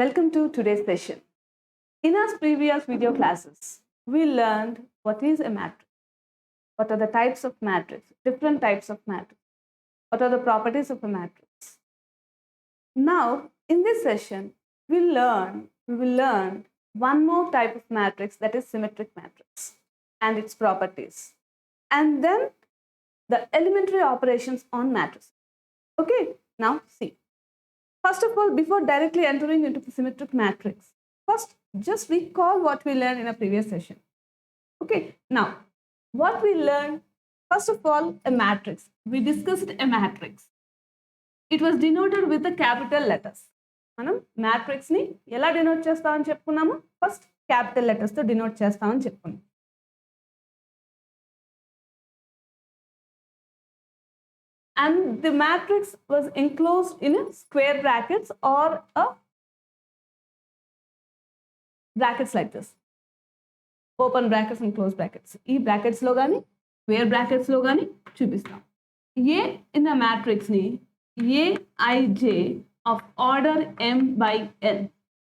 Welcome to today's session. In our previous video classes, we learned what is a matrix, what are the types of matrix, different types of matrix, what are the properties of a matrix. Now, in this session, we will learn one more type of matrix, that is symmetric matrix and its properties, and then the elementary operations on matrices. Okay, now see. First of all, before directly entering into the symmetric matrix, first just recall what we learned in a previous session. Okay, now what we learned, first of all, a matrix. We discussed a matrix. It was denoted with the capital letters. మనం matrix ని ఎలా denote చేస్తామని చెప్పుకున్నాము? First capital letters తో denote చేస్తామని చెప్పుకున్నాం. And the matrix was enclosed in a square brackets or a brackets like this. Open brackets and close brackets. ఈ brackets లో గాని square brackets లో గాని చూపిస్తాం. A in the matrix ని Aij of order m by n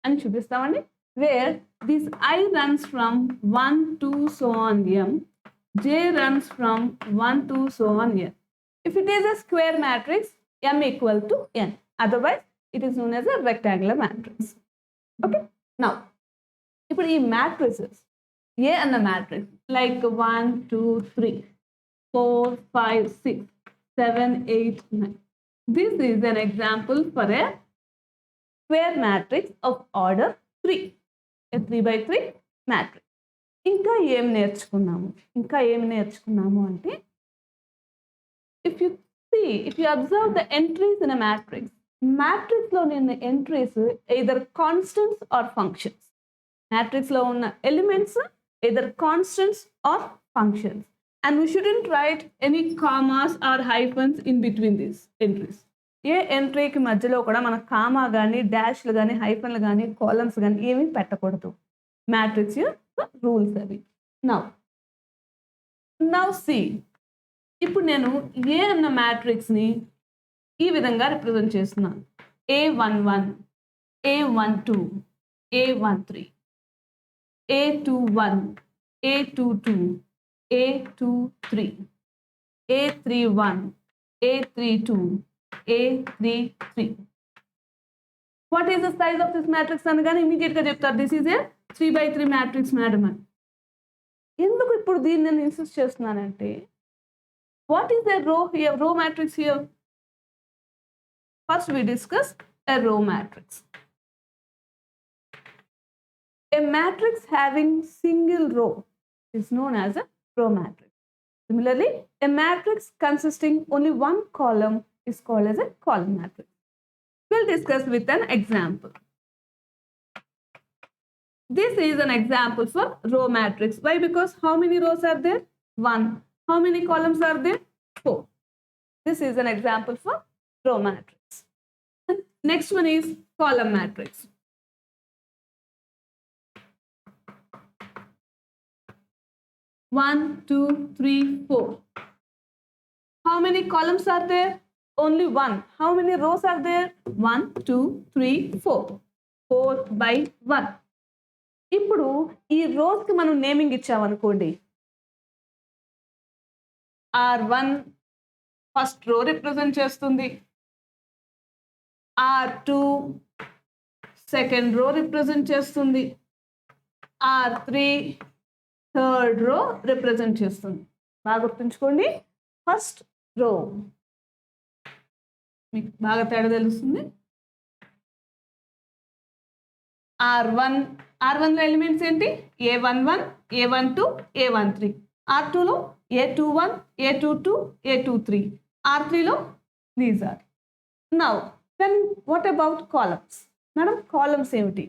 అని చూపిస్తామండి. Where this I runs from 1 to so on m, J runs from 1 to so on n. If it is a square matrix, m equal to n. Otherwise, it is known as a rectangular matrix. Okay. Now, ఇప్పుడు ఈ matrices, A and the matrix like 1, 2, 3, 4, 5, 6, 7, 8, 9. This is an example for a square matrix of order 3. A 3 by 3 matrix. ఇంకా ఏం నేర్చుకున్నాము అంటే, if you observe the entries in a matrix లో ఉన్న entries either constants or functions. Matrix lo unna elements either constants or functions, and we shouldn't write any commas or hyphens in between these entries. ఏ ఎంట్రీకి మధ్యలో కూడా మన comma కానీ డాష్లు కానీ హైఫన్లు కానీ columns కానీ ఏమీ పెట్టకూడదు. మ్యాట్రిక్స్ రూల్స్ అవి. నౌ సి, ఇప్పుడు నేను ఏ అన్న మ్యాట్రిక్స్ని ఈ విధంగా రిప్రజెంట్ చేస్తున్నాను. A11, A12, A13, A21, A22, A23, A31, A32, A33. What is the size of this matrix అనగానే ఇమీడియట్ గా చెప్తారు, this is a 3 by 3 matrix madam అని. ఎందుకు ఇప్పుడు దీన్ని నేను ఇన్సిస్ట్ చేస్తున్నానంటే, what is a row matrix here? First we discuss a row matrix. A matrix having single row is known as a row matrix. Similarly, a matrix consisting only one column is called as a column matrix. We'll discuss with an example. This is an example for row matrix. Why? Because how many rows are there? 1. How many columns are there? 4. This is an example for row matrix. Next one is column matrix. One, 2, 3, 4. How many columns are there? Only 1. How many rows are there? 1, 2, 3, 4. 4 by 1. ఇప్పుడు ఈ rows కి మనం naming ఇచ్చామనుకోండి. R1 first row represent చేస్తుంది, R2 second row represent చేస్తుంది, R3 third row represent చేస్తుంది. బాగా గుర్తుంచుకోండి, ఫస్ట్ రో మీకు బాగా తేడా తెలుస్తుంది. R1లో ఎలిమెంట్స్ ఏంటి? A11, A12, A13. R2లో A21, A22, A23. R3లో these are. Now, then what about columns? Madam, columns ఏమిటి?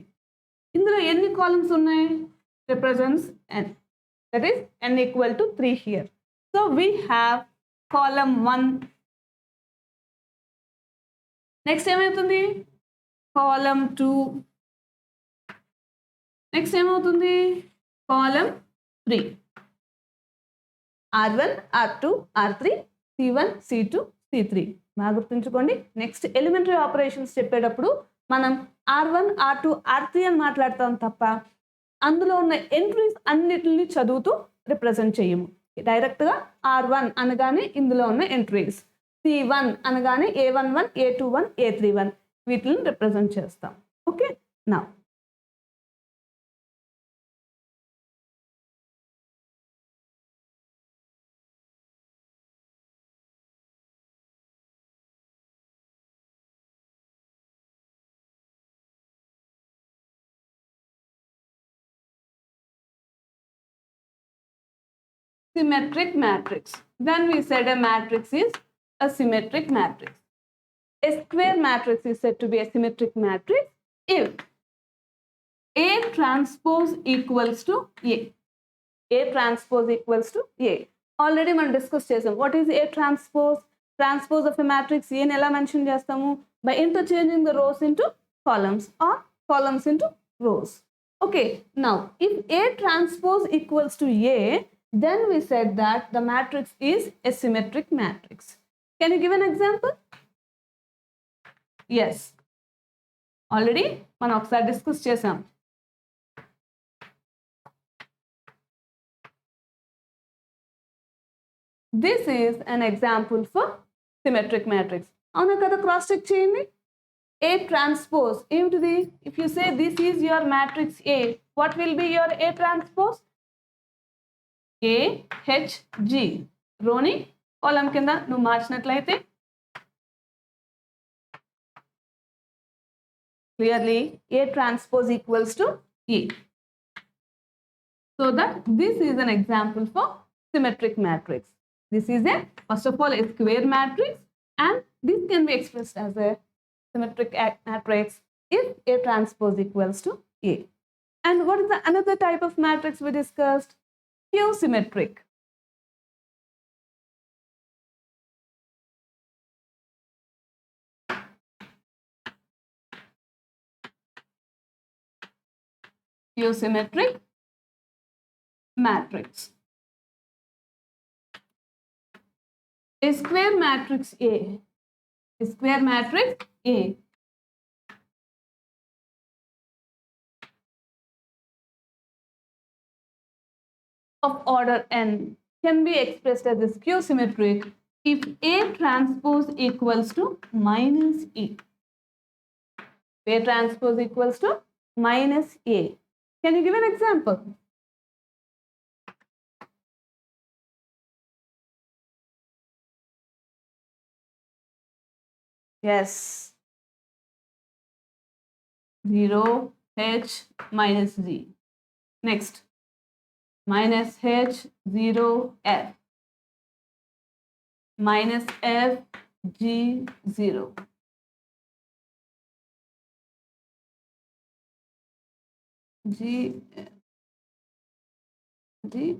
ఇందులో ఎన్ని కాలమ్స్ ఉన్నాయి? Represents n. That is n equal to 3 here. So we have column 1. Next ఏమవుతుంది? Column 2. Next ఏమవుతుంది? Column 3. R1, R2, R3, C1, C2, C3. బాగా గుర్తుంచుకోండి. Next elementary operations చెప్పేటప్పుడు మనం R1 R2 R3 అని మాట్లాడతాం తప్ప అందులో ఉన్న ఎంట్రీస్ అన్నిటిని చదువుతూ రిప్రజెంట్ చేయము. డైరెక్ట్గా R1 అనగానే ఇందులో ఉన్న ఎంట్రీస్, C1 అనగానే A11 A21 A31 వీటిని రిప్రజెంట్ చేస్తాం. ఓకే, నా symmetric matrix. Then we said a matrix is a symmetric matrix. A square matrix is said to be a symmetric matrix if A transpose equals to A. A transpose equals to A. Already మనం discuss చేసాం. What is A transpose? Transpose of a matrix A ని ఎలా mention చేస్తాము? By interchanging the rows into columns or columns into rows. Okay, now if A transpose equals to A, then we said that the matrix is a symmetric matrix. Can you give an example? Yes, already మనం ఒకసారి discuss చేసాం. This is an example for symmetric matrix. అవునా కదా, cross check చేయండి. A transpose ఏమిటిది? If you say this is your matrix A, what will be your A transpose? A H G. రోని కాలం కింద నువ్వు మార్చినట్లయితే clearly A transpose equals to E. So that this is an example for symmetric matrix. This is a, first of all, a square matrix, and this can be expressed as a symmetric matrix if A transpose equals to A. And what is the another type of matrix we discussed? Q-symmetric. Q-symmetric matrix. A square matrix A. A square matrix A of order n can be expressed as a q-symmetric if A transpose equals to minus E. A transpose equals to minus A. Can you give an example? Yes. 0 H minus Z. Next. Minus H 0 F. Minus F G 0. G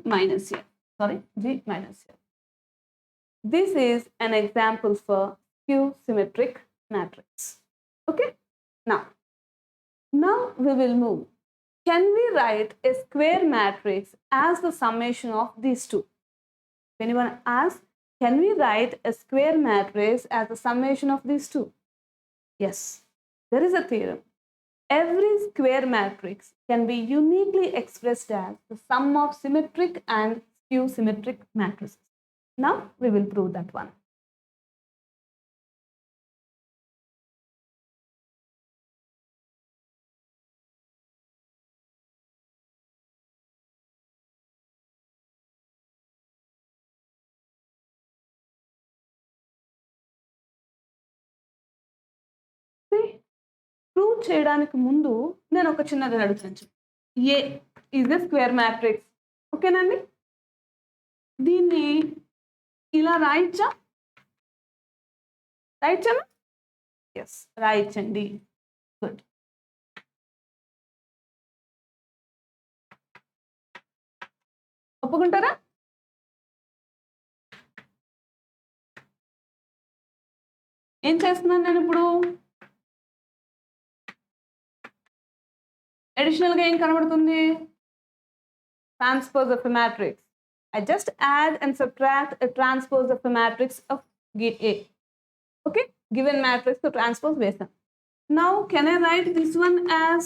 minus F. Sorry, G minus F. This is an example for Q-symmetric matrix. Okay. Now we will move. Can we write a square matrix as the summation of these two? If anyone asks, can we write a square matrix as the summation of these two? Yes, there is a theorem. Every square matrix can be uniquely expressed as the sum of symmetric and skew-symmetric matrices. Now we will prove that one. Prove చేయడానికి ముందు నేను ఒక చిన్నది అడుగుతాను. ఏ is a square matrix, ఓకేనండి? దీన్ని ఇలా రాయించా? రాయించాను? Yes, రాయించండి. Good. ఒప్పుకుంటారా? ఏం చేస్తున్నాను నేను ఇప్పుడు? అడిషనల్గా ఏం కనబడుతుంది? Transpose of a matrix. I just add and subtract a transpose of a matrix of A. Okay, given matrix to transpose వేసాం. Now can I write this one as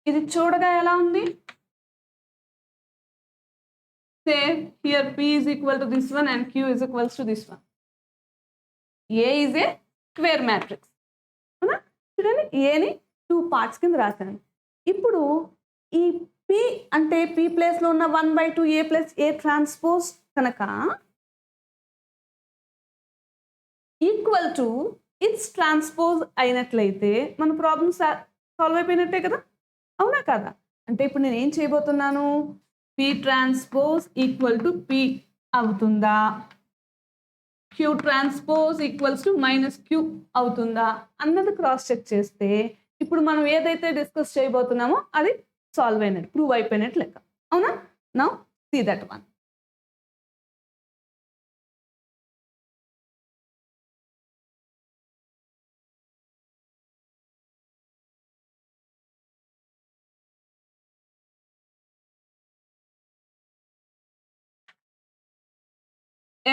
ఇది చూడగా ఎలా ఉంది? Say here P is equal to this one and Q is equals to this one. A is a square matrix. అవునా? చూడండి ఏని 2 parts కింద రాశాను. ఇప్పుడు ఈ P అంటే P ప్లేస్లో ఉన్న 1/2 A ప్లస్ A ట్రాన్స్పోజ్ కనుక ఈక్వల్ టు ఇట్స్ ట్రాన్స్పోజ్ అయినట్లయితే మన ప్రాబ్లమ్ సాల్వ్ అయిపోయినట్టే కదా, అవునా కదా? అంటే ఇప్పుడు నేను ఏం చేయబోతున్నాను, P transpose equal to P అవుతుందా, Q transpose equals to -Q అవుతుందా అన్నది క్రాస్ చెక్ చేస్తే ఇప్పుడు మనం ఏదైతే డిస్కస్ చేయబోతున్నామో అది సాల్వ్ అయినట్టు, ప్రూవ్ అయిపోయినట్టు లెక్క, అవునా? Now see that one.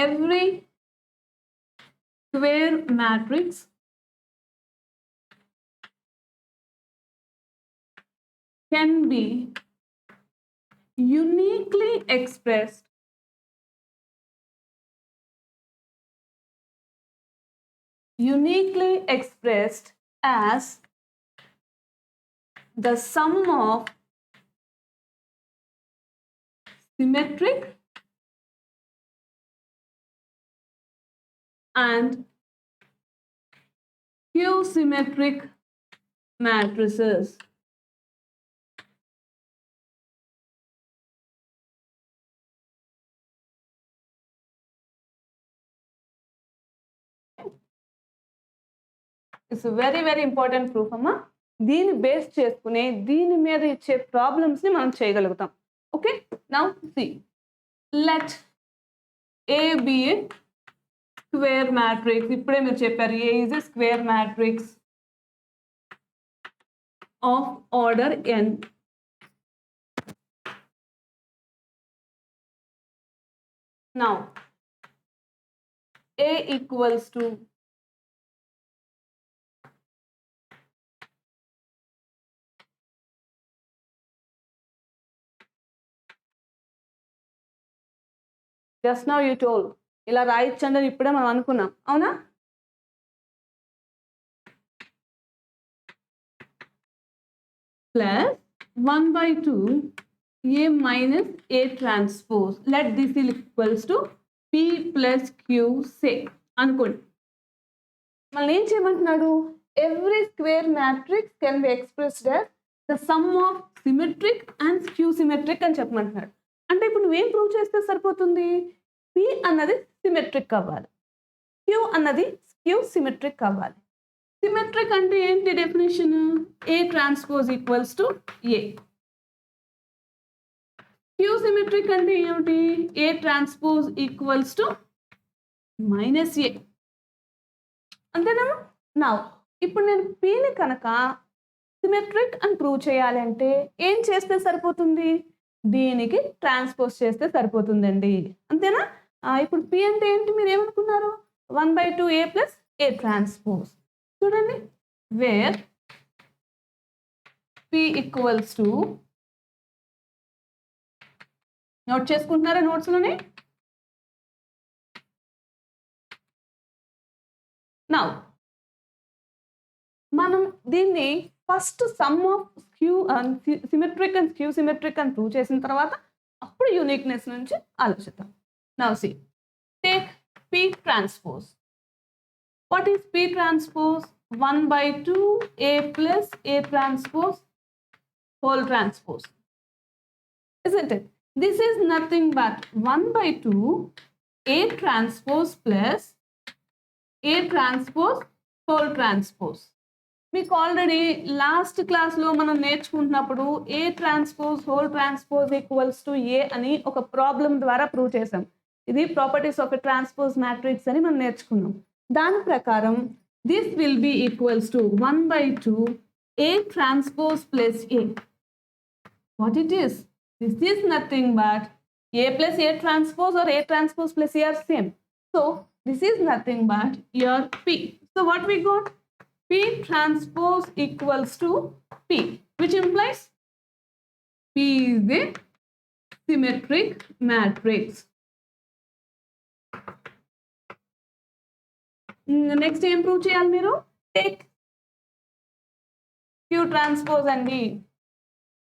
Every square matrix can be uniquely expressed as the sum of symmetric and q-symmetric matrices. It's a very very important proof అమ్మా. దీన్ని బేస్ చేసుకునే దీని మీద ఇచ్చే ప్రాబ్లమ్స్ని మనం చేయగలుగుతాం. Okay, now see let A be a square matrix. ఇప్పుడే మీరు చెప్పారు A is a square matrix of order n. Now A equals to just now you told ఇలా రాయొచ్చండి అని ఇప్పుడే మనం అనుకున్నాం, అవునా? Plus 1/2 A minus A transpose. Let this equals to P plus Q say అనుకోండి. మళ్ళీ ఏం చేయమంటున్నాడు, every square matrix can be expressed as the sum of symmetric and skew symmetric అని చెప్పమంటున్నాడు. అంటే ఇప్పుడు నువ్వేం ప్రూవ్ చేస్తే సరిపోతుంది, P అన్నది సిమెట్రిక్ అవ్వాలి, Q అన్నది క్యూ సిమెట్రిక్ అవ్వాలి. సిమెట్రిక్ అంటే ఏంటి definition, A transpose equals to A. Skew symmetric అంటే ఏమిటి, A transpose equals to -A. అంతేనా? నా ఇప్పుడు నేను Pని కనుక సిమెట్రిక్ అని ప్రూవ్ చేయాలి అంటే ఏం చేస్తే సరిపోతుంది, దీనికి ట్రాన్స్పోజ్ చేస్తే సరిపోతుందండి, అంతేనా? ఇప్పుడు P అంటే ఏంటి, మీరు ఏమనుకున్నారు, 1/2 A ప్లస్ A ట్రాన్స్పోజ్. చూడండి, where P equals to, note చేసుకుంటున్నారా నోట్స్లోనే? నౌ మనం దీన్ని first sum of skew symmetric and skew symmetric అని ప్రూవ్ చేసిన తర్వాత అప్పుడు యూనిక్నెస్ నుంచి ఆలోచిద్దాం. Now see take P transpose. What is P transpose? 1/2 A plus A transpose whole transpose, isn't it? This is nothing but 1/2 A transpose plus A transpose whole transpose. మీకు already last క్లాస్లో మనం నేర్చుకుంటున్నప్పుడు A transpose whole transpose equals to A అని ఒక problem ద్వారా prove చేసాం. ఇది properties of a transpose matrix అని మనం నేర్చుకున్నాం. దాని ప్రకారం this will be equals to 1/2 A transpose plus A. What it is? This is nothing but A plus A transpose or A transpose plus A are same. So this is nothing but your P. So what we got? P transpose equals to P, which implies P is a symmetric matrix. Next ఏం prove చేయాలి మీరు? Take Q transpose అండి.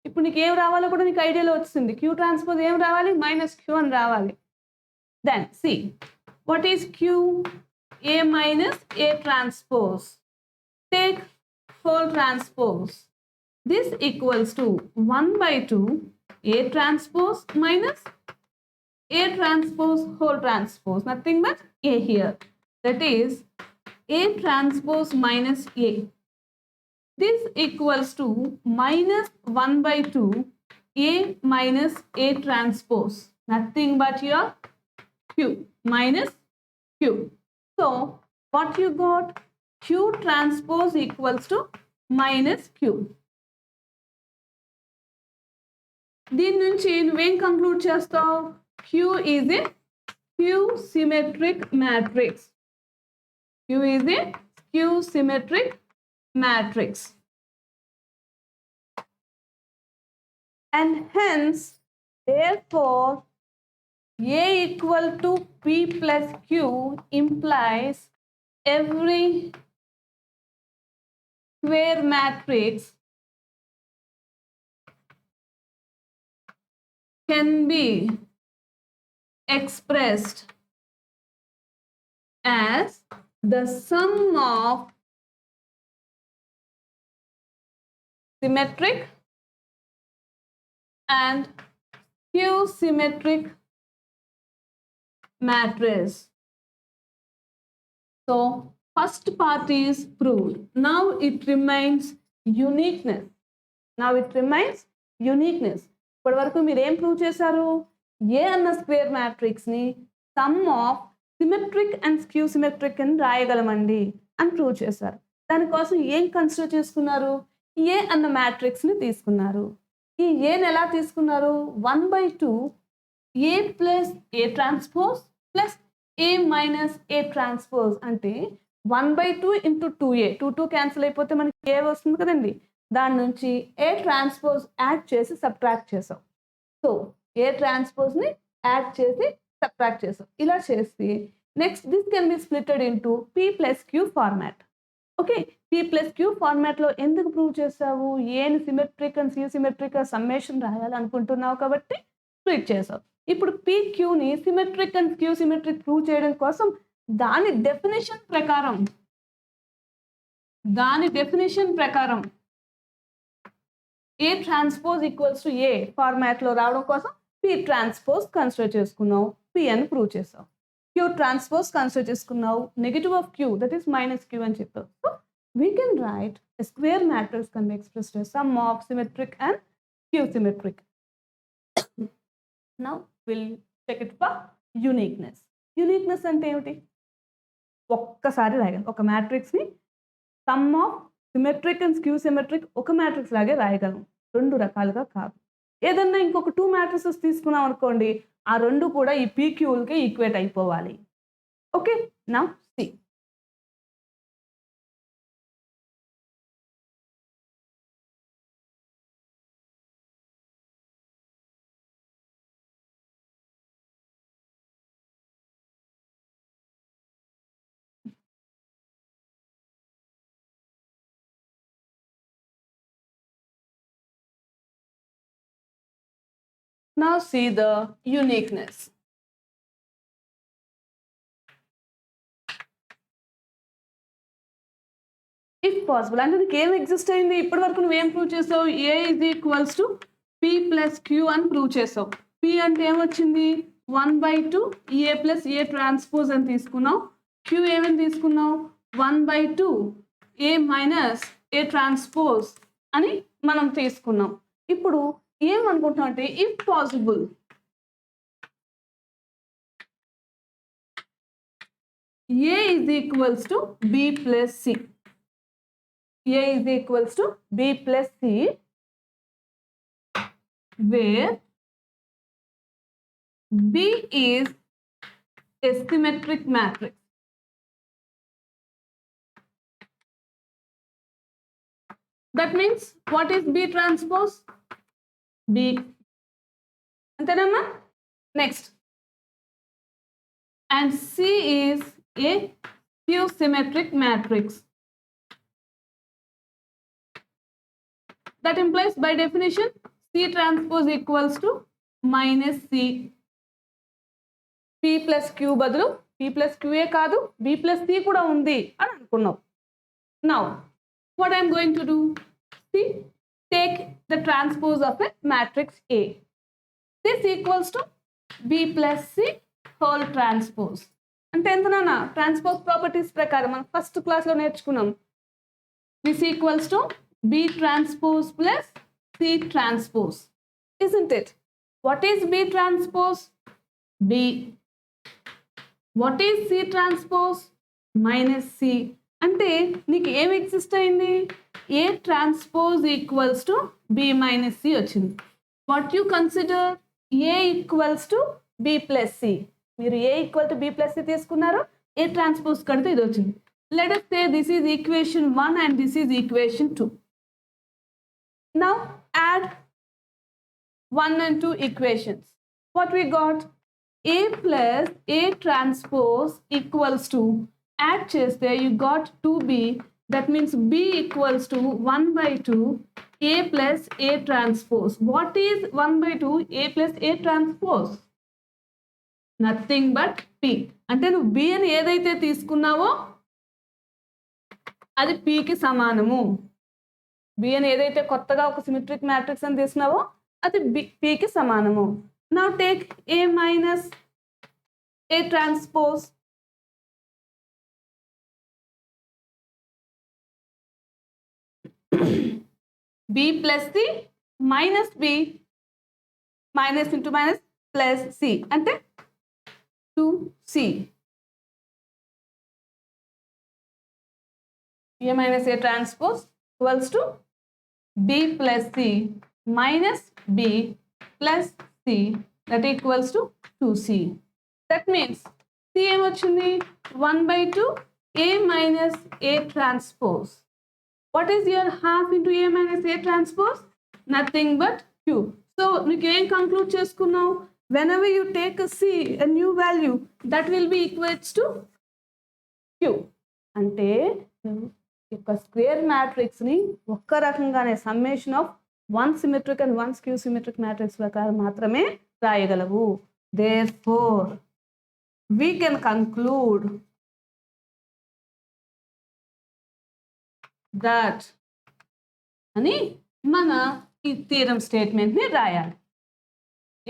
ఇప్పుడు నీకు ఏం రావాలో కూడా నీకు ఐడియాలో వచ్చింది. Q ట్రాన్స్పోజ్ ఏం రావాలి? -Q అని రావాలి. Then see, what is Q? A minus A transpose. Take whole transpose. This equals to 1/2 A transpose minus A transpose whole transpose. Nothing but A here. That is A transpose minus A. This equals to minus 1/2 A minus A transpose. Nothing but your Q minus Q. So what you got? Q transpose equals to minus Q. దీని నుంచి నువ్వేం conclude చేస్తావు? Q is a skew symmetric matrix. Q is a skew symmetric matrix. And hence, therefore, A equal to P plus Q implies every square matrix can be expressed as the sum of symmetric and skew symmetric matrix. So first part is proved. Now it remains uniqueness. Now it remains uniqueness. ఇప్పటి వరకు మీరు ఏం prove చేశారు? ఏ అన్న square matrix ని some of symmetric and skew symmetric అని రాయగలమండి అని prove చేశారు. దానికోసం ఏం కన్సిడర్ చేసుకున్నారు? ఏ అన్న మ్యాట్రిక్స్ ని తీసుకున్నారు. ఈ ఏని ఎలా తీసుకున్నారు? 1/2 A plus A transpose plus A minus A transpose అంటే 1/2 ఇంటూ 2A. 2 క్యాన్సిల్ అయిపోతే మనకి ఏ వస్తుంది కదండి. దాని నుంచి ఏ ట్రాన్స్పోజ్ యాడ్ చేసి సబ్ట్రాక్ట్ చేసాం. సో ఏ ట్రాన్స్పోజ్ని యాడ్ చేసి సబ్ట్రాక్ట్ చేసాం. ఇలా చేసి next this can be splitted into P plus Q format. Okay, P plus Q ఫార్మాట్లో ఎందుకు ప్రూవ్ చేసావు? ఏని symmetric and skew symmetric summation రాయాలనుకుంటున్నావు కాబట్టి స్ప్లిట్ చేసావు. ఇప్పుడు PQని symmetric and skew symmetric prove చేయడం కోసం దాని డెఫినేషన్ ప్రకారం A transpose equals to A ఫార్మాట్లో రావడం కోసం P ట్రాన్స్పోజ్ కన్సిడర్ చేసుకున్నావు. P అని ప్రూవ్ చేసావు. Q ట్రాన్స్పోజ్ కన్సిడర్ చేసుకున్నావు. Negative of Q that is -Q అని చెప్పావు. So we can write a square matrix can be expressed as sum of symmetric and skew symmetric. Now we'll check it for uniqueness. Uniqueness అంటే ఏమిటి? ఒక్కసారి రాయగలం. ఒక మ్యాట్రిక్స్ని sum of symmetric and skew symmetric ఒక matrix లాగే రాయగలం, రెండు రకాలుగా కాదు. ఏదన్నా ఇంకొక 2 మ్యాట్రిసెస్ తీసుకున్నాం అనుకోండి, ఆ రెండు కూడా ఈ PQలకి ఈక్వేట్ అయిపోవాలి. Okay, now C. Now see the uniqueness. If possible, అంటే నీకు ఏం ఎగ్జిస్ట్ అయింది ఇప్పటి వరకు? నువ్వేం ప్రూవ్ చేసావు? A is equals to P plus Q అని ప్రూవ్ చేసావు. P అంటే ఏమొచ్చింది? 1/2 A plus A ట్రాన్స్పోజ్ అని తీసుకున్నావు. Q ఏమని తీసుకున్నావు? 1/2 A minus A ట్రాన్స్పోజ్ అని మనం తీసుకున్నాం. ఇప్పుడు ఏమనుకుంటున్నాం అంటే if possible A is equals to B plus C. A is equals to B plus C, where B is a symmetric matrix. That means what is B transpose? B. Antenna? Next. And C is a skew symmetric matrix. That implies by definition C transpose equals to minus C. P plus Q బదులు P plus QA కాదు B plus C కూడా ఉంది అని అనుకున్నాం. Now what I am going to do? See, take the transpose of a matrix A. This equals to B plus C whole transpose. అంటే ఎంత నాన్న transpose properties ప్రకారం మనం ఫస్ట్ క్లాస్లో నేర్చుకున్నాం. This equals to B transpose plus C transpose, isn't it? What is B transpose? B. What is C transpose? Minus C. అంటే నీకు ఏం ఎగ్జిస్ట్ అయింది? A transpose equals to B minus C వచ్చింది. What you consider? A equals to B plus C. మీరు A equal to B plus C తీసుకున్నారు, A transpose కడితే ఇది వచ్చింది. Let us say this is equation 1 and this is equation 2. Now add 1 and 2 equations. What we got? A plus A transpose equals to, add cheste you got 2B, that means B equals to 1 by 2 A plus A transpose. What is 1 by 2 A plus A transpose? Nothing but P. అంటే నువ్వు B అని ఏదైతే తీసుకున్నావో అది P కి సమానము. B అని ఏదైతే కొత్తగా ఒక సిమెట్రిక్ మ్యాట్రిక్స్ అని తీసుకున్నావో అది P కి సమానము. Now take A minus A transpose. B plus C minus B, minus into minus plus C అంటే 2C. A minus A transpose equals to B plus C minus B plus C, that equals to 2C. That means C ఏం వచ్చింది? 1 by 2 A minus A transpose. What is your half into A minus A transpose? Nothing but Q. So నీకు ఏం conclude చేసుకున్నావు? Whenever you take a C, a new value, that will be equals to Q. అంటే ఒక square మ్యాట్రిక్స్ని ఒక్క రకంగానే summation of one symmetric and one skew symmetric matrix ప్రకారం మాత్రమే రాయగలవు. Therefore, we can conclude that అని మన ఈ థియరం స్టేట్మెంట్ని రాయాలి.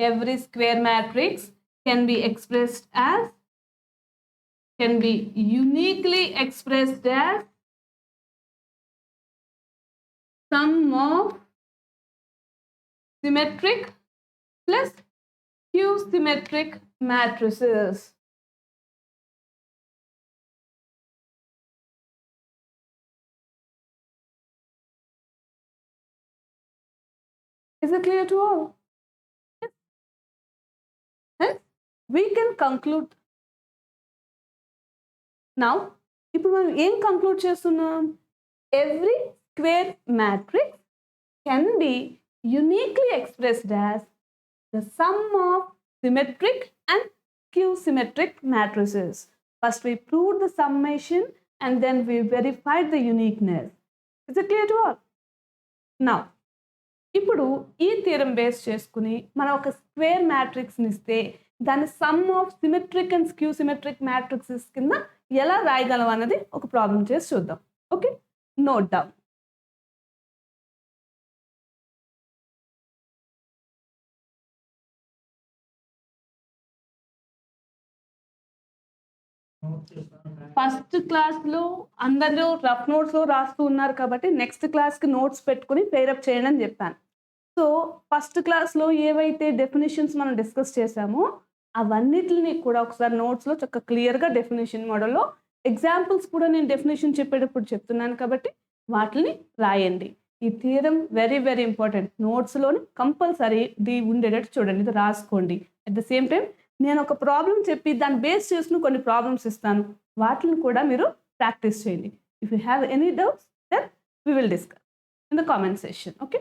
Every square matrix can be expressed as, can be uniquely expressed as sum of symmetric plus skew symmetric matrices. Is it clear to all? Yes. Hence, we can conclude. Now, ఇప్పుడు మనం ఏం conclude చేస్తున్నాం? Every square matrix can be uniquely expressed as the sum of symmetric and skew symmetric matrices. First we proved the summation and then we verified the uniqueness. Is it clear to all? Now, ఇప్పుడు ఈ theorem base చేసుకుని మనం ఒక square మ్యాట్రిక్స్ని ఇస్తే దాని some of symmetric and skew symmetric matrixes కింద ఎలా రాయగలం అన్నది ఒక ప్రాబ్లం చేసి చూద్దాం. Okay, note down. ఫస్ట్ క్లాస్లో అందరూ రఫ్ నోట్స్లో రాస్తూ ఉన్నారు కాబట్టి నెక్స్ట్ క్లాస్కి నోట్స్ పెట్టుకుని పేరప్ చేయండి అని చెప్పాను. సో ఫస్ట్ క్లాస్లో ఏవైతే డెఫినేషన్స్ మనం డిస్కస్ చేసామో అవన్నిటిని కూడా ఒకసారి నోట్స్లో చక్కగా క్లియర్గా డెఫినేషన్ మోడల్లో ఎగ్జాంపుల్స్ కూడా నేను డెఫినేషన్ చెప్పేటప్పుడు చెప్తున్నాను కాబట్టి వాటిని రాయండి. ఈ థియరం వెరీ వెరీ ఇంపార్టెంట్. నోట్స్లోని కంపల్సరీ ఉండేటట్టు చూడండి, ఇది రాసుకోండి. అట్ ద సేమ్ టైం నేను ఒక ప్రాబ్లం చెప్పి దాన్ని బేస్ చేసుకుని కొన్ని ప్రాబ్లమ్స్ ఇస్తాను, వాటిని కూడా మీరు ప్రాక్టీస్ చేయండి. If you have any doubts then we will discuss in the comment section. Okay.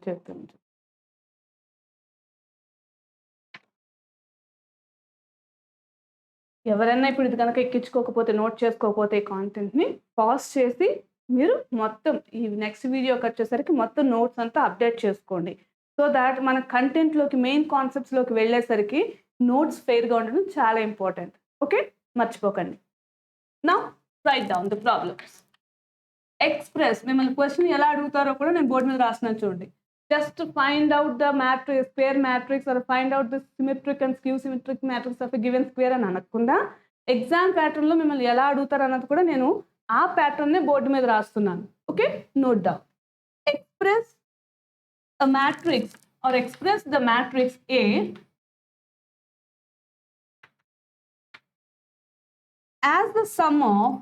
చెప్తాను. ఎవరైనా ఇప్పుడు ఇది కనుక ఎక్కించుకోకపోతే, నోట్ చేసుకోకపోతే ఈ కాంటెంట్ని పాజ్ చేసి మీరు మొత్తం ఈ నెక్స్ట్ వీడియోకి వచ్చేసరికి మొత్తం నోట్స్ అంతా అప్డేట్ చేసుకోండి. సో దాట్ మన కంటెంట్లోకి, మెయిన్ కాన్సెప్ట్స్లోకి వెళ్ళేసరికి నోట్స్ ఫెయిర్గా ఉండడం చాలా ఇంపార్టెంట్. ఓకే, మర్చిపోకండి. Now write down the problems. Express, మిమ్మల్ని క్వశ్చన్ ఎలా అడుగుతారో కూడా నేను బోర్డు మీద రాస్తున్నాను చూడండి. Just find out the matrix, square matrix or find out the symmetric and skew symmetric matrix of a given square అని అనకుండా ఎగ్జామ్ ప్యాటర్న్లో మిమ్మల్ని ఎలా అడుగుతారు అన్నది కూడా నేను ఆ ప్యాటర్న్నే బోర్డు మీద రాస్తున్నాను. Okay, note down. Express a matrix or express the matrix A as the sum of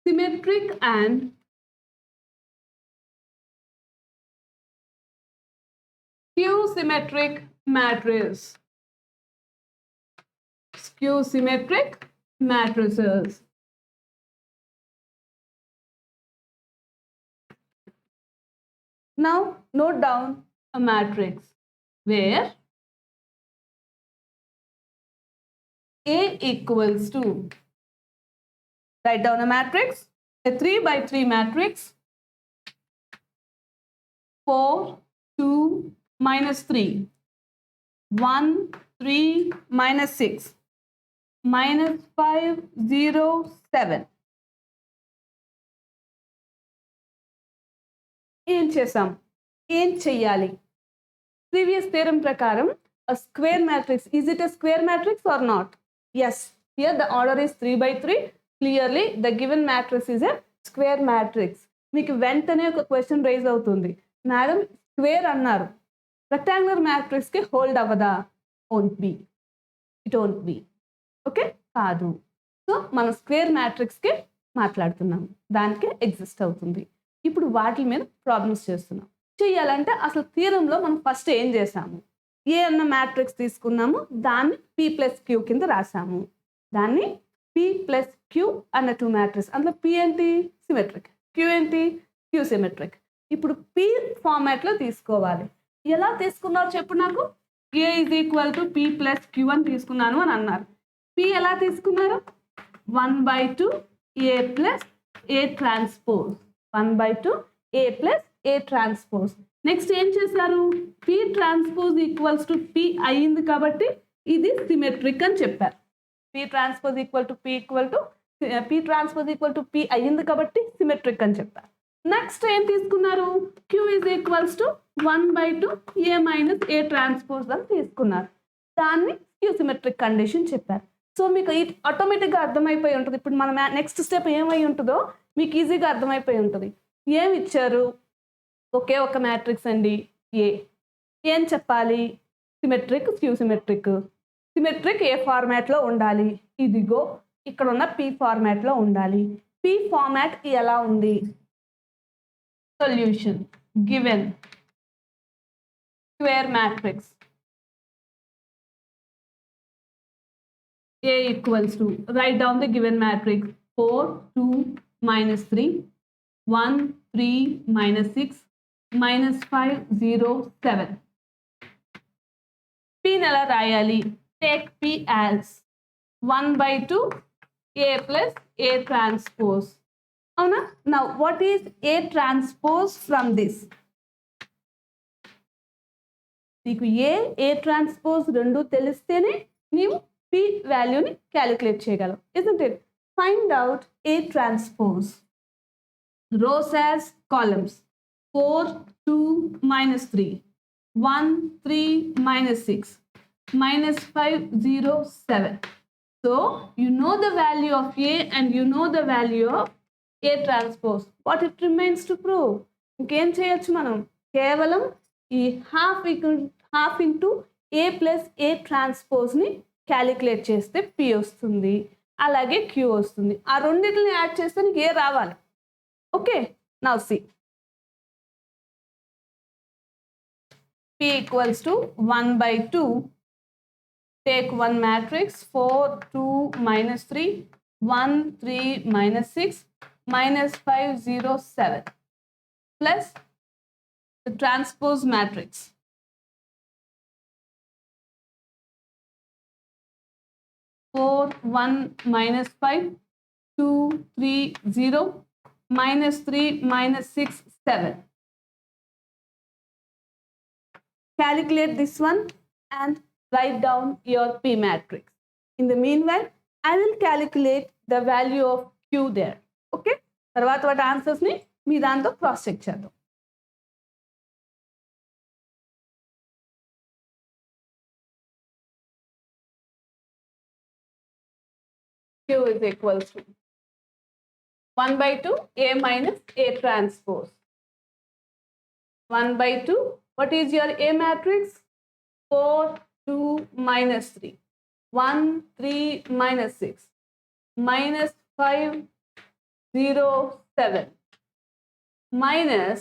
symmetric and skew-symmetric matrices. Skew-symmetric matrices. Now note down a matrix where A equals to, write down a matrix, a 3 by 3 matrix, 4, 2, minus 3, 1, 3, minus 6, minus 5, 0, 7. ఏం చేసాం, ఏం చెయ్యాలి? Previous theorem ప్రకారం a square matrix, is it a square matrix or not? Yes, here the order is 3 by 3. Clearly the given matrix is a square matrix. మీకు వెంటనే ఒక question raise అవుతుంది, madam square అన్నారు, రెక్టాంగులర్ మ్యాట్రిక్స్కి హోల్డ్ అవ్వదా? Won't be, it won't be. Okay, కాదు. So మనం square మ్యాట్రిక్స్కి మాట్లాడుతున్నాము, దానికి ఎగ్జిస్ట్ అవుతుంది. ఇప్పుడు వాటి మీద ప్రాబ్లమ్స్ చేస్తున్నాం. చేయాలంటే అసలు థియరంలో మనం ఫస్ట్ ఏం చేసాము, ఏ అన్న మ్యాట్రిక్స్ తీసుకున్నాము, దాన్ని P ప్లస్ క్యూ కింద రాసాము. దాన్ని P ప్లస్ క్యూ అన్న 2 మ్యాట్రిక్స్, అందులో P ఏంటి? సిమెట్రిక్. క్యూ ఏంటి? Skew symmetric. ఇప్పుడు P ఫార్మాట్లో తీసుకోవాలి. ఎలా తీసుకున్నారు చెప్పు నాకు? A is equal to P plus Q అని తీసుకున్నాను అని అన్నారు. P ఎలా తీసుకున్నారు? 1/2 A plus A transpose. 1/2 A plus A transpose. Next ఏం చేశారు? P transpose equals to P అయ్యింది కాబట్టి ఇది సిమెట్రిక్ అని చెప్పారు. P transpose equal to P transpose equal to P అయ్యింది కాబట్టి సిమెట్రిక్ అని చెప్పారు. నెక్స్ట్ ఏం తీసుకున్నారు? Q is equals to 1/2 A minus A transpose అని తీసుకున్నారు. దాన్ని క్యూ సిమెట్రిక్ కండిషన్ చెప్పారు. సో మీకు ఆటోమేటిక్గా అర్థమైపోయి ఉంటుంది. ఇప్పుడు మన నెక్స్ట్ స్టెప్ ఏమై ఉంటుందో మీకు ఈజీగా అర్థమైపోయి ఉంటుంది. ఏమి ఇచ్చారు? ఒకే ఒక మ్యాట్రిక్స్ అండి ఏ. ఏం చెప్పాలి? Symmetric, skew symmetric. సిమెట్రిక్ ఏ ఫార్మాట్లో ఉండాలి? ఇదిగో ఇక్కడ ఉన్న P ఫార్మాట్లో ఉండాలి. P ఫార్మాట్ ఎలా ఉంది? Solution given square matrix A equals to, write down the given matrix, 4, 2, minus 3, 1, 3, minus 6, minus 5, 0, 7. P nela rayali. Take P as 1/2 A plus A transpose. Avuna? Now what is A transpose from this? Neeku A transpose rendu telistene neevu P వాల్యూని calculate చేయగలం. isn't it? Find out A transpose. Rows as columns. 4, 2, minus 3. 1, 3, minus 6. Minus 5, 0, 7. So you know the value of A and you know the value of A transpose. What it remains to prove? ఇంకేం చేయొచ్చు మనం? కేవలం ఈ half into A plus A ట్రాన్స్పోజ్ని calculate చేస్తే P వస్తుంది, అలాగే Q వస్తుంది. ఆ రెండింటిని యాడ్ చేస్తే నీకు A రావాలి. Okay, now C P equals to 1/2. Take one matrix 4, 2, -3, 1, 3, -6, -5, 0, 7 plus the transpose matrix. 4, 1, -5, 2, 3, 0, -3, -6, 7. Calculate this one and write down your P matrix. In the meanwhile, I will calculate the value of Q there. Okay? తర్వాత వాటి ఆన్సర్స్ని మీ దాంతో cross check చేద్దాం. Q is equals to 1/2 A minus A transpose. 1/2. What is your A matrix? 4, 2, -3. 1, 3, -6. -5, 0, 7. Minus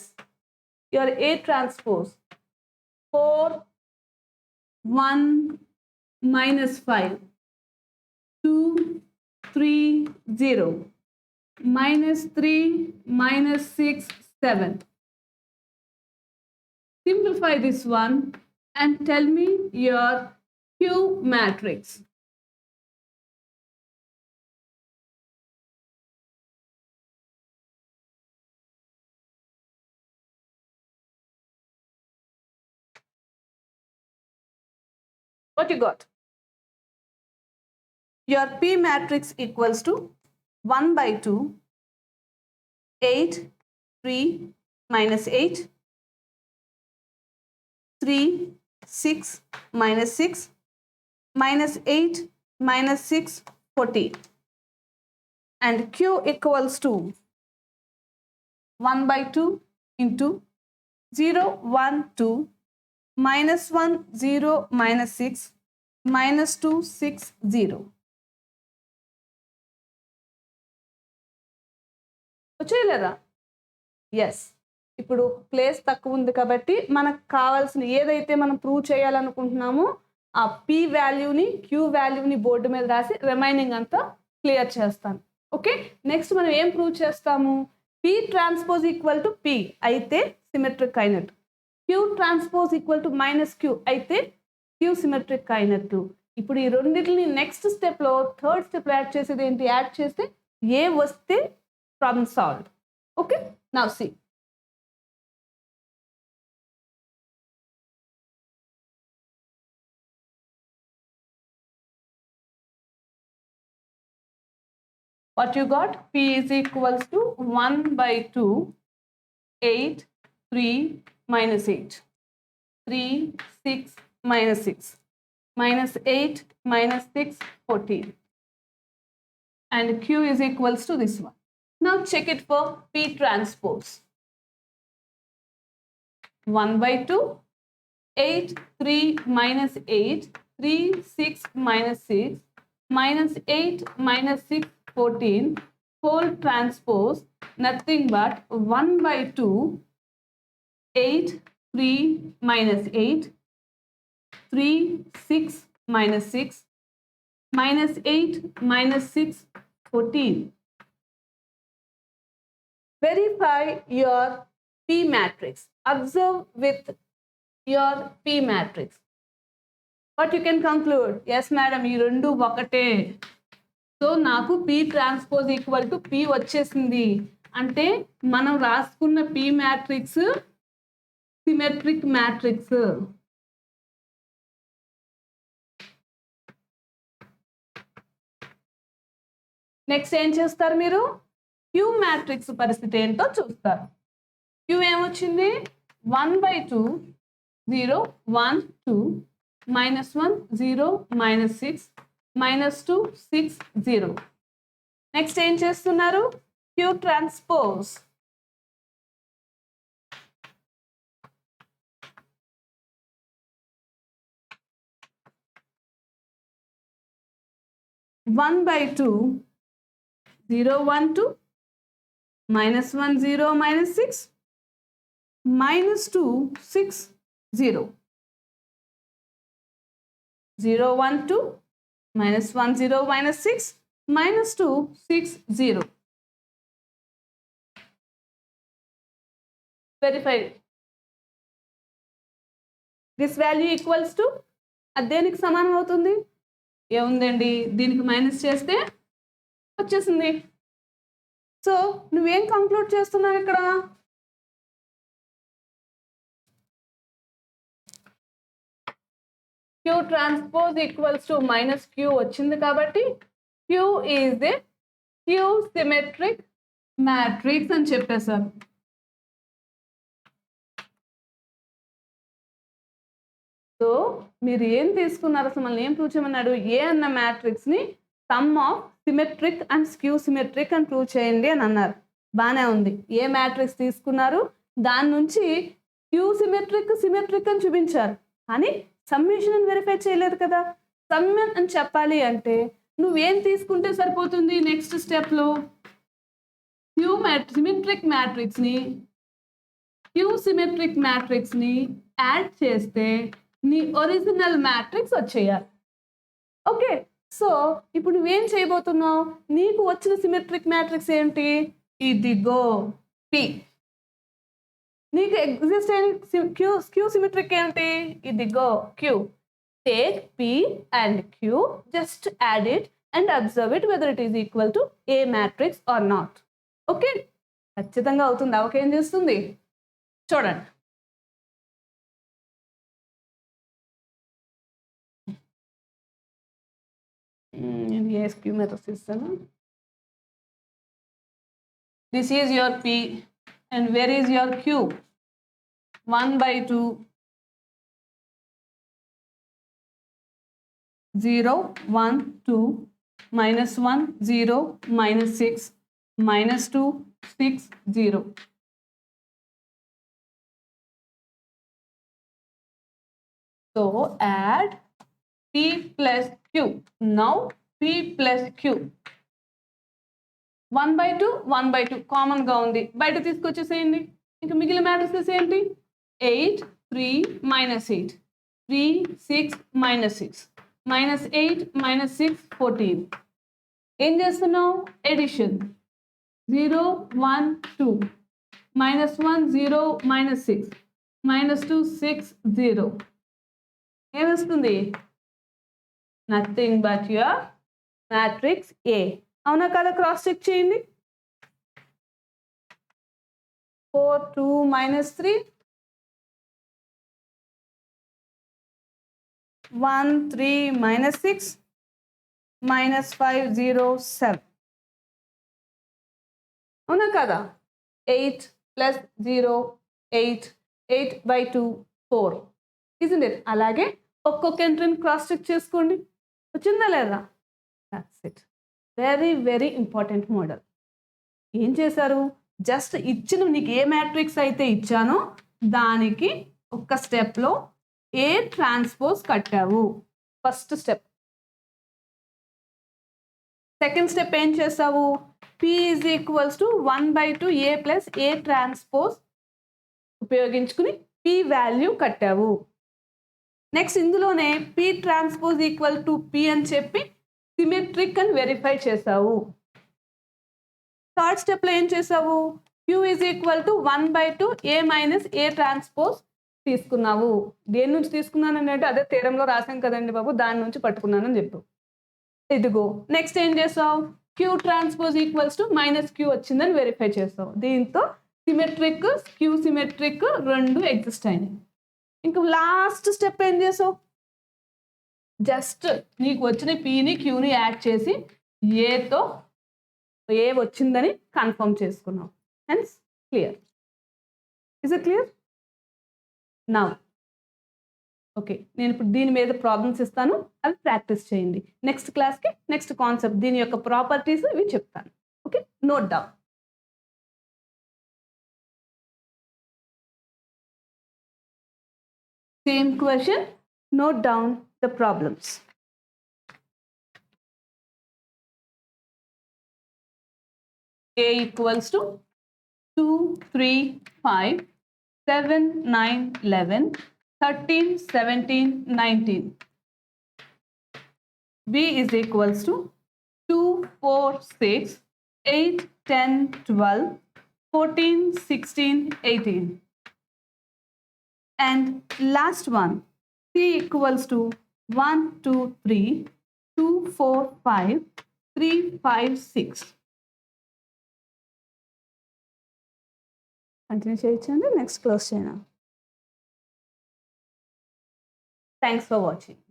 your A transpose. 4, 1, -5. 2, 3, 0. -3, -6, 7. Simplify this one and tell me your Q matrix. What you got? Your P matrix equals to 1/2 8, 3, -8, 3, 6, -6, -8, -6, 14. And Q equals to 1/2 into 0, 1, 2, -1, 0, -6, -2, 6, 0. వచ్చేయలేదా? Yes. ఇప్పుడు place తక్కువ ఉంది కాబట్టి మనకు కావాల్సిన ఏదైతే మనం prove చేయాలనుకుంటున్నామో ఆ P వాల్యూని Q వాల్యూని బోర్డు మీద రాసి రిమైనింగ్ అంతా క్లియర్ చేస్తాను. ఓకే, నెక్స్ట్ మనం ఏం ప్రూవ్ చేస్తాము? P transpose equal to P అయితే సిమెట్రిక్ అయినట్టు, Q transpose equal to -Q అయితే Q సిమెట్రిక్ అయినట్టు. ఇప్పుడు ఈ రెండింటిని నెక్స్ట్ స్టెప్లో థర్డ్ స్టెప్లో యాడ్ చేసేది ఏంటి? యాడ్ చేస్తే ఏ వస్తే problem solved. Okay, now see. What you got? P is equals to 1/2 8, 3, -8. 3, 6, -6. -8, -6, 14. And Q is equals to this one. Now check it for P transpose. 1/2 8, 3, -8, 3, 6, -6, -8, -6, 14. Whole transpose nothing but 1/2 8, 3, -8, 3, 6, -6, -8, -6, 14. Verify your P matrix. Observe with your P matrix. What you can conclude? Yes, madam, ఈ రెండు ఒకటే. So నాకు P transpose equal to P వచ్చేసింది. అంటే మనం రాసుకున్న P matrix symmetric matrix. Next ఏం చేస్తారు మీరు? Q మ్యాట్రిక్స్ పరిస్థితి ఏంటో చూస్తారు. Q ఏమొచ్చింది? 1/2 0, 1, 2, -1, 0, -6, -2 6 0. నెక్స్ట్ ఏం చేస్తున్నారు? Q transpose 1/2 0 1 2 -1 0 -6 -2 6 0 0 1 2 -1 0 -6 -2 6 0. Verify. This value equals to అది దేనికి సమానం అవుతుంది? ఏముందండి, దీనికి మైనస్ చేస్తే వచ్చేసింది. సో నువ్వేం కంక్లూడ్ చేస్తున్నావు ఇక్కడ? Q transpose equals to -Q వచ్చింది కాబట్టి Q is a Q symmetric matrix అని చెప్పేశారు. సో మీరు ఏం తీసుకున్నారు? అసలు మళ్ళీ ఏం ప్రూవ్ చేయమన్నాడు? ఏ అన్న మ్యాట్రిక్స్ని sum of symmetric and skew symmetric అని ప్రూవ్ చేయండి అని అన్నారు. బాగానే ఉంది. ఏ మ్యాట్రిక్స్ తీసుకున్నారు, దాని నుంచి క్యూ సిమెట్రిక్ సిమెట్రిక్ అని చూపించారు, కానీ సమ్మేషన్ అని వెరిఫై చేయలేదు కదా. సమ్మన్ అని చెప్పాలి అంటే నువ్వేం తీసుకుంటే సరిపోతుంది? నెక్స్ట్ స్టెప్లో సిమెట్రిక్ మ్యాట్రిక్స్ని క్యూ సిమెట్రిక్ మ్యాట్రిక్స్ని యాడ్ చేస్తే నీ ఒరిజినల్ మ్యాట్రిక్స్ వచ్చేయాలి. ఓకే, సో ఇప్పుడు నువ్వేం చేయబోతున్నావు? నీకు వచ్చిన సిమెట్రిక్ మ్యాట్రిక్స్ ఏంటి? ఇదిగో పి. నీకు ఎగ్జిస్ట్ అయిన క్యూ సిమెట్రిక్ ఏంటి? ఇదిగో Q. Take P and Q, just add it and observe it whether it is equal to A matrix or not. Okay, ఖచ్చితంగా అవుతుందా? ఓకే, ఏం చేస్తుంది చూడండి. నేను ASQ మెథడ్స్ ఇస్తాను. This is your P and where is your Q? 1/2 0 1 2 -1 0 -6 -2 6 0. So add P plus Q. Now P plus Q. 1/2 1/2 common గా ఉంది, బయట తీసుకొచ్చేసేయండి. ఇంకా మిగిలిన మ్యాట్రిక్సెస్ ఏంటి? 8 3 -8 3 6 -6 -8 -6 14. ఏం చేస్తున్నావు? ఎడిషన్. 0 1 2 -1 0 -6 -2 6 0. ఏమొస్తుంది? నథింగ్ బట్ యువర్ మ్యాట్రిక్స్ ఏ. అవునా కదా? క్రాస్ చెక్ చేయండి. 4 2 -3 1 3 -6 -5 0 7. అవునా కదా? 8 + 0 8 8/2 4. Isn't it? అలాగే ఒక్కొక్క ఎంట్రీని క్రాస్ చెక్ చేసుకోండి, వచ్చిందా లేదా? That's it. Very very important model. ఏం చేశారు? జస్ట్ ఇచ్చిన నీకు ఏ మ్యాట్రిక్స్ అయితే ఇచ్చానో దానికి ఒక్క స్టెప్లో ఏ ట్రాన్స్పోజ్ కట్టావు. First step. సెకండ్ స్టెప్ ఏం చేసావు? P = 1/2 A + A ట్రాన్స్పోజ్ ఉపయోగించుకుని P వాల్యూ కట్టావు. నెక్స్ట్ ఇందులోనే P ట్రాన్స్పోజ్ = P అని చెప్పి సిమెట్రిక్ అని వెరిఫై చేసావు. థర్డ్ స్టెప్లో ఏం చేసావు? Q = 1/2 A - A ట్రాన్స్పోజ్ తీసుకున్నావు. దేని నుంచి తీసుకున్నానని అంటే అదే థీరంలో రాసాం కదండి బాబు, దాని నుంచి పట్టుకున్నానని చెప్పు. ఇదిగో నెక్స్ట్ ఏం చేసావు? Q ట్రాన్స్పోజ్ = -Q వచ్చిందని వెరిఫై చేసావు. దీంతో సిమెట్రిక్ క్యూ సిమెట్రిక్ రెండు ఎగ్జిస్ట్ అయినాయి. ఇంకా లాస్ట్ స్టెప్ ఏం చేసావు? జస్ట్ నీకు వచ్చిన పీని క్యూని యాడ్ చేసి ఏతో ఏ వచ్చిందని కన్ఫర్మ్ చేసుకున్నావు. Hence clear. Is it clear? Now okay, నేను ఇప్పుడు దీని మీద ప్రాబ్లమ్స్ ఇస్తాను, అవి ప్రాక్టీస్ చేయండి. నెక్స్ట్ క్లాస్కి నెక్స్ట్ కాన్సెప్ట్ దీని యొక్క ప్రాపర్టీస్ ఇవి చెప్తాను. Okay, note down. Same question, note down the problems. A equals to 2, 3, 5, 7, 9, 11, 13, 17, 19. B is equals to 2, 4, 6, 8, 10, 12, 14, 16, 18. And last one, C equals to 1, 2, 3, 2, 4, 5, 3, 5, 6. Continue చేయొచ్చండి, నెక్స్ట్ క్లోజ్ చేయనా? Thanks for watching.